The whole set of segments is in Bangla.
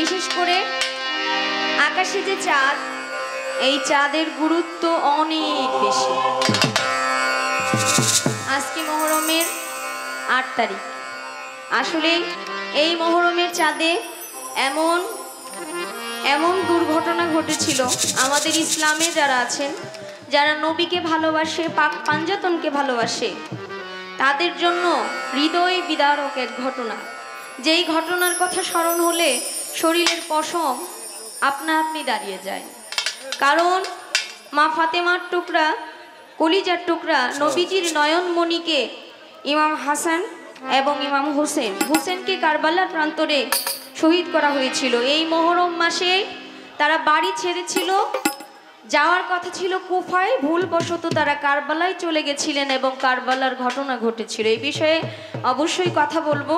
বিশেষ করে আকাশে যে চাঁদ, এই চাঁদের গুরুত্ব অনেক বেশি। আজকে মহরমের ৮ তারিখ। আসলে এই মহরমের চাঁদে এমন এমন দুর্ঘটনা ঘটেছিল, আমাদের ইসলামে যারা আছেন, যারা নবীকে ভালোবাসে, পাক পাঞ্জাতনকে ভালোবাসে, তাদের জন্য হৃদয় বিদারক এক ঘটনা। যেই ঘটনার কথা স্মরণ হলে শরীরের পশম আপনা আপনি দাঁড়িয়ে যায়। কারণ মা ফাতেমার টুকরা, কলিজার টুকরা নবীজির নয়নমণিকে ইমাম হাসান এবং ইমাম হুসেনকে কারবালার প্রান্তরে শহীদ করা হয়েছিল। এই মহরম মাসে তারা বাড়ি ছেড়েছিল, যাওয়ার কথা ছিল কুফায়, ভুলবশত তারা কারবালায় চলে গেছিলেন এবং কারবালার ঘটনা ঘটেছিল। এই বিষয়ে অবশ্যই কথা বলবো।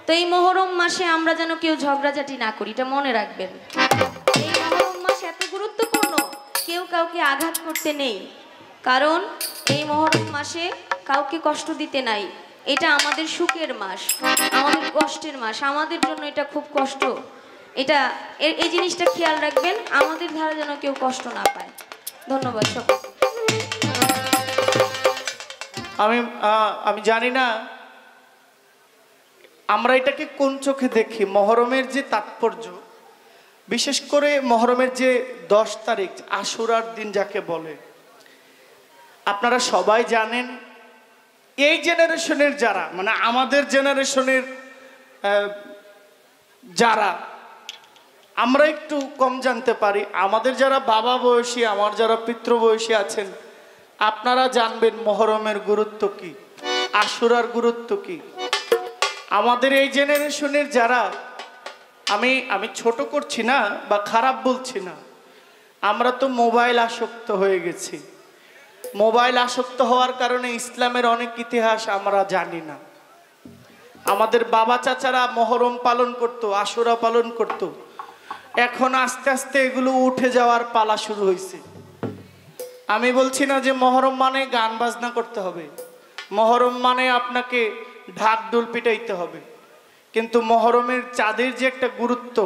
তো এই মহরম মাসে আমরা যেন কেউ ঝগড়াঝাটি না করি, এটা মনে রাখবেন। এই মহরম মাস এত গুরুত্বপূর্ণ, কেউ কাউকে আঘাত করতে নেই, কারণ এই মহরম মাসে কাউকে কষ্ট দিতে নাই। এটা আমাদের সুখের মাস, আমাদের কষ্টের মাস, আমাদের জন্য এটা খুব কষ্ট। এটা এই জিনিসটা খেয়াল রাখবেন, আমাদের ধারা যেন কেউ কষ্ট না পায়। ধন্যবাদ সকল। আমি জানি না আমরা এটাকে কোন চোখে দেখি। মহরমের যে তাৎপর্য, বিশেষ করে মহরমের যে 10 তারিখ আশুরার দিন যাকে বলে, আপনারা সবাই জানেন। এই জেনারেশনের যারা, মানে আমাদের জেনারেশনের যারা, আমরা একটু কম জানতে পারি। আমাদের যারা বাবা বয়সী, আমার যারা পিতৃ বয়সী আছেন, আপনারা জানবেন মহরমের গুরুত্ব কি, আশুরার গুরুত্ব কি। আমাদের এই জেনারেশনের যারা, আমি ছোট করছি না বা খারাপ বলছি না, আমরা তো মোবাইল আসক্ত হয়ে গেছি। মোবাইল আসক্ত হওয়ার কারণে ইসলামের অনেক ইতিহাস আমরা জানি না। আমাদের বাবা চাচারা মহরম পালন করত, আশুরা পালন করত, এখন আস্তে আস্তে এগুলো উঠে যাওয়ার পালা শুরু হয়েছে। আমি বলছি না যে মহরম মানে গান বাজনা করতে হবে, মহরম মানে আপনাকে ঢাক ঢোল পিটাইতে হবে, কিন্তু মহরমের চাঁদের যে একটা গুরুত্ব,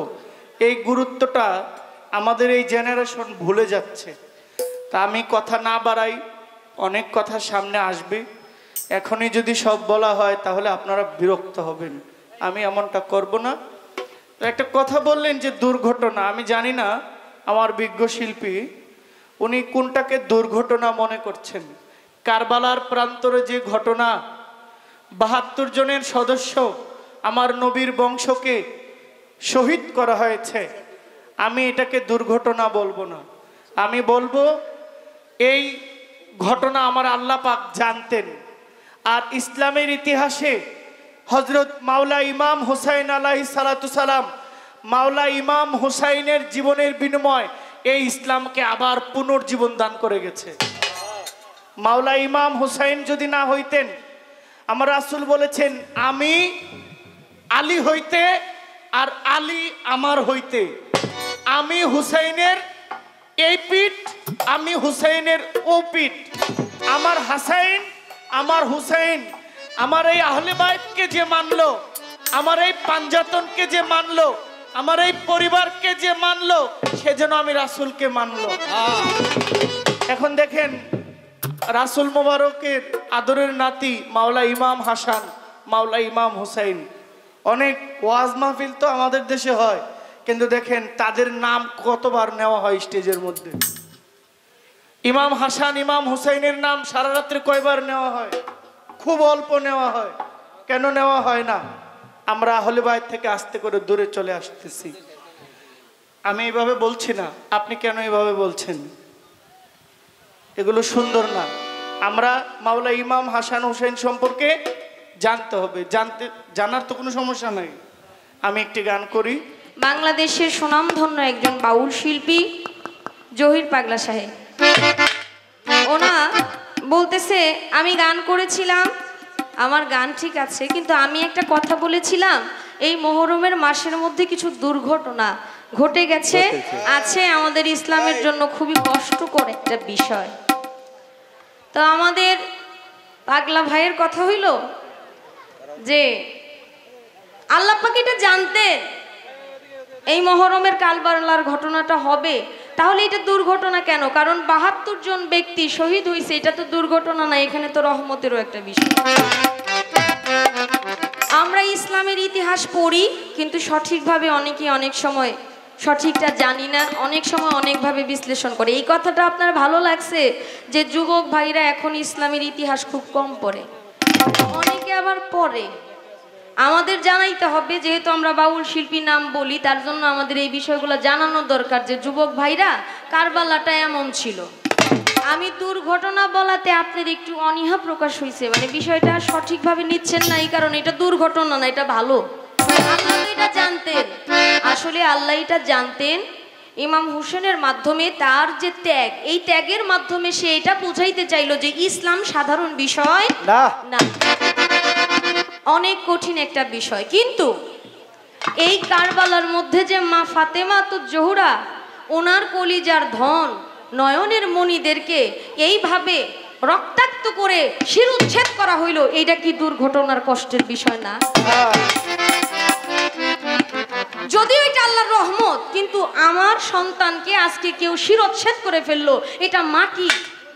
এই গুরুত্বটা আমাদের এই জেনারেশন ভুলে যাচ্ছে। তা আমি কথা না বাড়াই, অনেক কথা সামনে আসবে, এখনই যদি সব বলা হয় তাহলে আপনারা বিরক্ত হবেন। আমি এমনটা করব না। একটা কথা বললেন যে দুর্ঘটনা, আমি জানি না আমার বিজ্ঞ শিল্পী উনি কোনটাকে দুর্ঘটনা মনে করছেন। কারবালার প্রান্তরে যে ঘটনা, ৭২ জনের সদস্য আমার নবীর বংশকে শহীদ করা হয়েছে, আমি এটাকে দুর্ঘটনা বলবো না। আমি বলবো এই ঘটনা আমার আল্লাহ পাক জানতেন। আর ইসলামের ইতিহাসে হযরত মাওলা ইমাম হুসাইন আলাইহিস সালাতু সালাম, মাওলা ইমাম হুসাইনের জীবনের বিনিময় এই ইসলামকে আবার পুনর্জীবন দান করে গেছে। মাওলা ইমাম হুসাইন যদি না হইতেন, আমার রাসূল বলেছেন আমি আলী হইতে আর আলী আমার হইতে, আমি হুসাইনের এই পিঠ, আমি হুসাইনের ও পিঠ, আমার হাসাইন আমার হুসাইন, আমার এই আহলে বাইতকে যে মানলো, আমার এই পাঞ্জাতনকে যে মানলো, আমার এই পরিবারকে যে মানলো, সেজন্য আমি রাসূলকে মানলো। এখন দেখেন রাসূল মোবারকের আদরের নাতি মাওলা ইমাম হাসান, মাওলা ইমাম হুসাইন, অনেক ওয়াজ মাহফিল তো আমাদের দেশে হয়, কিন্তু দেখেন তাদের নাম কতবার নেওয়া হয় স্টেজের মধ্যে। ইমাম হাসান ইমাম হুসাইনের নাম সারা রাত্রে কয়বার নেওয়া হয়? খুব অল্প নেওয়া হয়। কেন নেওয়া হয় না? আমরা আহলে বাইত থেকে আস্তে করে দূরে চলে আসতেছি। আমি এইভাবে বলছি না, আপনি কেন এইভাবে বলছেন? এগুলো সুন্দর না। আমরা মাওলা ইমাম হাসান হুসাইন সম্পর্কে জানতে হবে, জানার তো কোনো সমস্যা নাই। আমি একটি গান করি। বাংলাদেশের সুনামধন্য একজন বাউল শিল্পী জহির পাগলা সাহেব, ওনা বলতেছে আমি গান করেছিলাম, আমার গান ঠিক আছে, কিন্তু আমি একটা কথা বলেছিলাম এই মহরমের মাসের মধ্যে কিছু দুর্ঘটনা ঘটে গেছে, আছে আমাদের ইসলামের জন্য খুবই কষ্টকর একটা বিষয়। তো আমাদের পাগলা ভাইয়ের কথা হইল যে আল্লাহ পাক এটা জানতেন এই মহরমের কারবালার ঘটনাটা হবে, তাহলে এটা দুর্ঘটনা কেন? কারণ ৭২ জন ব্যক্তি শহীদ হয়েছে, এটা তো দুর্ঘটনা না, এখানে তো রহমতেরও একটা বিষয়। আমরা ইসলামের ইতিহাস পড়ি, কিন্তু সঠিকভাবে অনেকে অনেক সময় সঠিকটা জানি না, অনেক সময় অনেকভাবে বিশ্লেষণ করে। এই কথাটা আপনার ভালো লাগছে যে যুবক ভাইরা এখন ইসলামের ইতিহাস খুব কম পড়ে, অনেকে আবার পড়ে। আমাদের জানাইতে হবে, যেহেতু আমরা বাউল শিল্পী নাম বলি, তার জন্য আমাদের এই বিষয়গুলো জানানো দরকার যে যুবক ভাইরা কারবালাটা এমন ছিল। আমি দুর্ঘটনা বলাতে আপনার একটু অনীহা প্রকাশ হয়েছে, মানে বিষয়টা সঠিকভাবে নিচ্ছেন না, এই কারণে এটা দুর্ঘটনা না, এটা ভালো। আপনারা তো এটা জানতেন, আসলে আল্লাহ এটা জানতেন। ইমাম হোসেনের মাধ্যমে তার যে ত্যাগ, এই ত্যাগের মাধ্যমে সে এটা বুঝাইতে চাইলো যে ইসলাম সাধারণ বিষয় না, অনেক কঠিন একটা বিষয়। কিন্তু এই কারবালার মধ্যে যে মা ফাতেমা তো জোহরা, ওনার কলিজার ধন নয়নের মণিদেরকে এইভাবে রক্তাক্ত করে শিরোচ্ছেদ করা হইল, এইটা কি দুর্ঘটনার কষ্টের বিষয় না? যদিও এটা আল্লাহর রহমত, কিন্তু আমার সন্তানকে আজকে কেউ শিরোচ্ছেদ করে ফেললো, এটা মা কি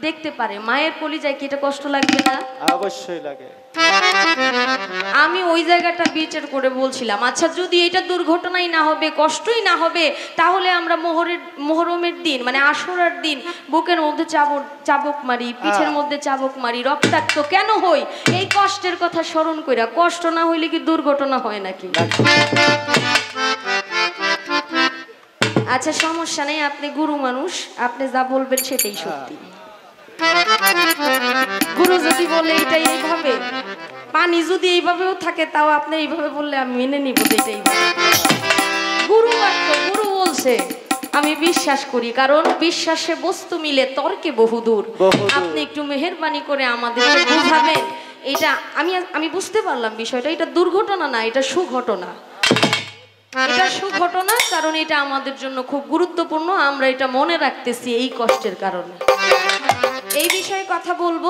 দেখতে পারে? মায়ের কলিজায় কি এটা কষ্ট লাগবে না? অবশ্যই লাগে। আমি ওই জায়গাটা বিচার করে বলছিলাম, আচ্ছা যদি এটা দুর্ঘটনাই না হবে, কষ্টই না হবে, তাহলে আমরা মহরমের দিন মানে আশুরার দিন বুকের মধ্যে চাবুক মারি, পিঠের মধ্যে চাবুক মারি, রক্তাক্ত কেন হই? এই কষ্টের কথা স্মরণ কইরা। কষ্ট না হইলে কি দুর্ঘটনা হয় নাকি? আচ্ছা সমস্যা নেই, আপনি গুরু মানুষ, আপনি যা বলবেন সেটাই সত্যি। গুরু যদি বলে এটাই এইভাবে, পানি যদি এইভাবেও থাকে তাও আপনি এইভাবে বললে আমি মেনে নিব এটাই গুরু। গুরু বলছে আমি বিশ্বাস করি, কারণ বিশ্বাসে বস্তু মিলে তর্কে বহুদূর। আপনি একটু মেহেরবানি করে আমাদের বুঝাবেন। এটা আমি বুঝতে পারলাম বিষয়টা, এটা দুর্ঘটনা না, এটা সুঘটনা। এটা সুঘটনা, কারণ এটা আমাদের জন্য খুব গুরুত্বপূর্ণ, আমরা এটা মনে রাখতেছি এই কষ্টের কারণে। এই বিষয়ে কথা বলবো।